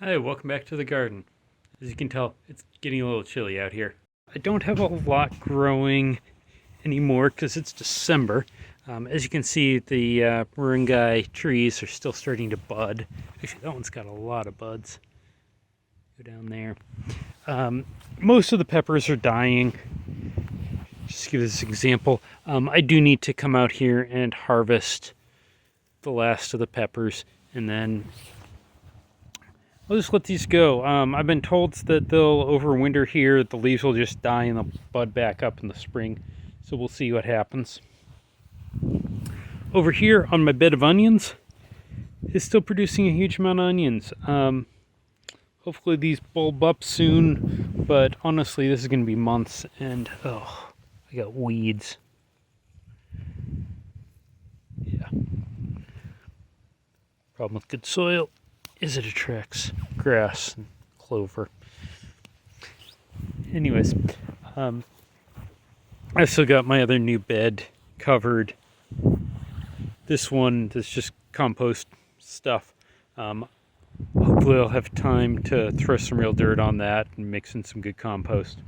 Hi, welcome back to the garden. As you can tell, it's getting a little chilly out here. I don't have a lot growing anymore because it's December. As you can see, the moringa trees are still starting to bud. Actually, that one's got a lot of buds. Go down there. Most of the peppers are dying. Just to give this example, I do need to come out here and harvest the last of the peppers, and then I'll just let these go. I've been told that they'll overwinter here. The leaves will just die and they'll bud back up in the spring. So we'll see what happens. Over here on my bed of onions, it's still producing a huge amount of onions. Hopefully these bulb up soon, but honestly this is going to be months, and oh, I got weeds. Yeah. Problem with good soil is it attracts grass and clover. Anyways, I've still got my other new bed covered. This one is just compost stuff. Hopefully I'll have time to throw some real dirt on that and mix in some good compost.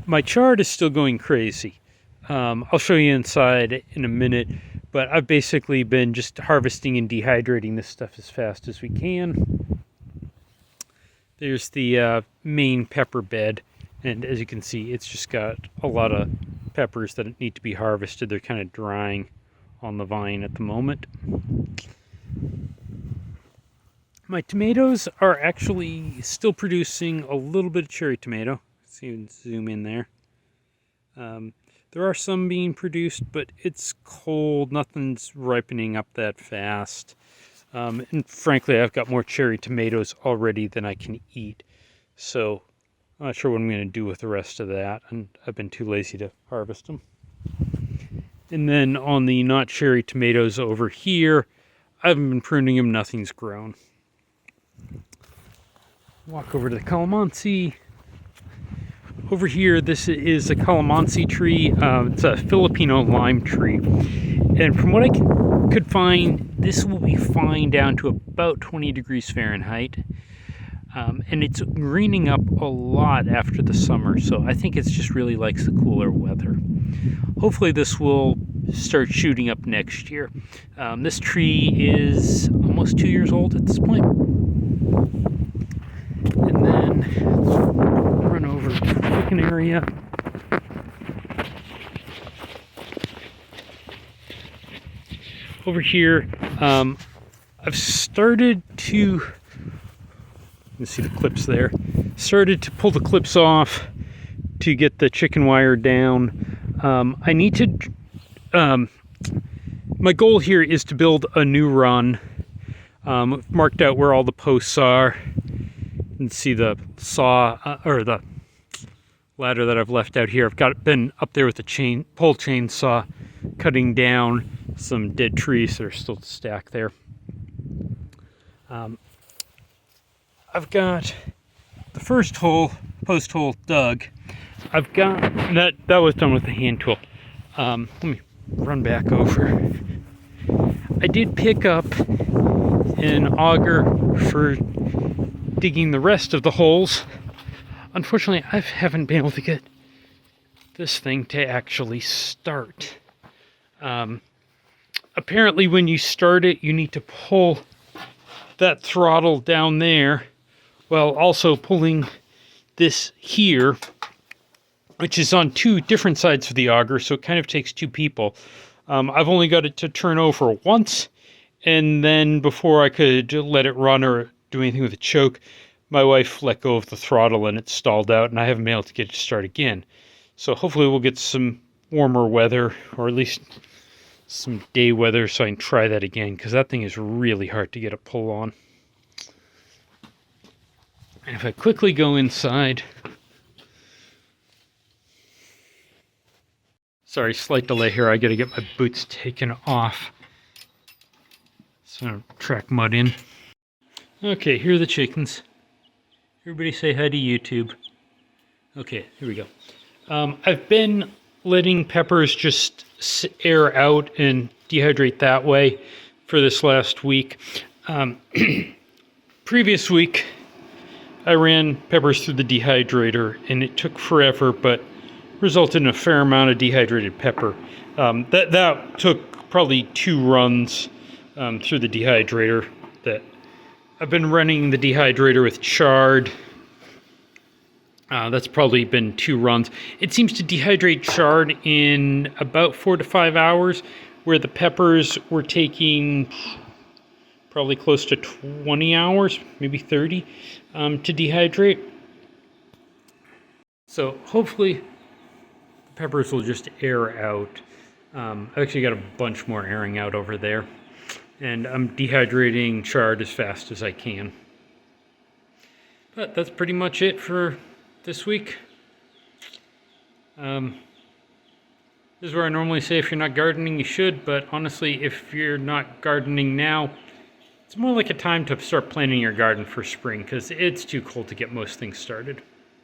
My chard is still going crazy. I'll show you inside in a minute, but I've basically been just harvesting and dehydrating this stuff as fast as we can. There's the main pepper bed, and as you can see, it's just got a lot of peppers that need to be harvested. They're kind of drying on the vine at the moment. My tomatoes are actually still producing a little bit of cherry tomato. Let's see if we can zoom in there. There are some being produced, but it's cold. Nothing's ripening up that fast. And frankly, I've got more cherry tomatoes already than I can eat. So I'm not sure what I'm going to do with the rest of that. And I've been too lazy to harvest them. And then on the not cherry tomatoes over here, I haven't been pruning them. Nothing's grown. Walk over to the Kalamansi. Over here, this is a Kalamansi tree. It's a Filipino lime tree. And from what I could find, this will be fine down to about 20 degrees Fahrenheit. And it's greening up a lot after the summer, so I think it just really likes the cooler weather. Hopefully this will start shooting up next year. This tree is almost 2 years old at this point. And then run over to the chicken area. Over here, I've started to, you can see the clips there, started to pull the clips off to get the chicken wire down. I need to, my goal here is to build a new run. Marked out where all the posts are. You can see the saw, or the ladder that I've left out here. I've been up there with the pole chainsaw, cutting down some dead trees that are still stacked there. I've got the first post hole dug. I've got that was done with the hand tool. Let me run back over. I did pick up an auger for digging the rest of the holes. Unfortunately, I haven't been able to get this thing to actually start. Apparently when you start it, you need to pull that throttle down there while also pulling this here, which is on two different sides of the auger, so it kind of takes two people. I've only got it to turn over once, and then before I could let it run or do anything with the choke, my wife let go of the throttle and it stalled out, and I haven't been able to get it to start again. So hopefully we'll get some warmer weather, or at least some day weather, so I can try that again, because that thing is really hard to get a pull on. And if I quickly go inside, sorry, slight delay here, I gotta get my boots taken off so I don't track mud in. Okay, here are the chickens. Everybody say hi to YouTube. Okay, here we go. I've been letting peppers just air out and dehydrate that way for this last week. Previous week, I ran peppers through the dehydrator, and it took forever, but resulted in a fair amount of dehydrated pepper. That took probably 2 runs through the dehydrator. That I've been running the dehydrator with chard. That's probably been 2 runs. It seems to dehydrate chard in about 4 to 5 hours, where the peppers were taking probably close to 20 hours, maybe 30, to dehydrate. So hopefully the peppers will just air out. I've actually got a bunch more airing out over there. And I'm dehydrating chard as fast as I can. But that's pretty much it for this week. This is where I normally say if you're not gardening, you should. But honestly, if you're not gardening now, it's more like a time to start planning your garden for spring, because it's too cold to get most things started.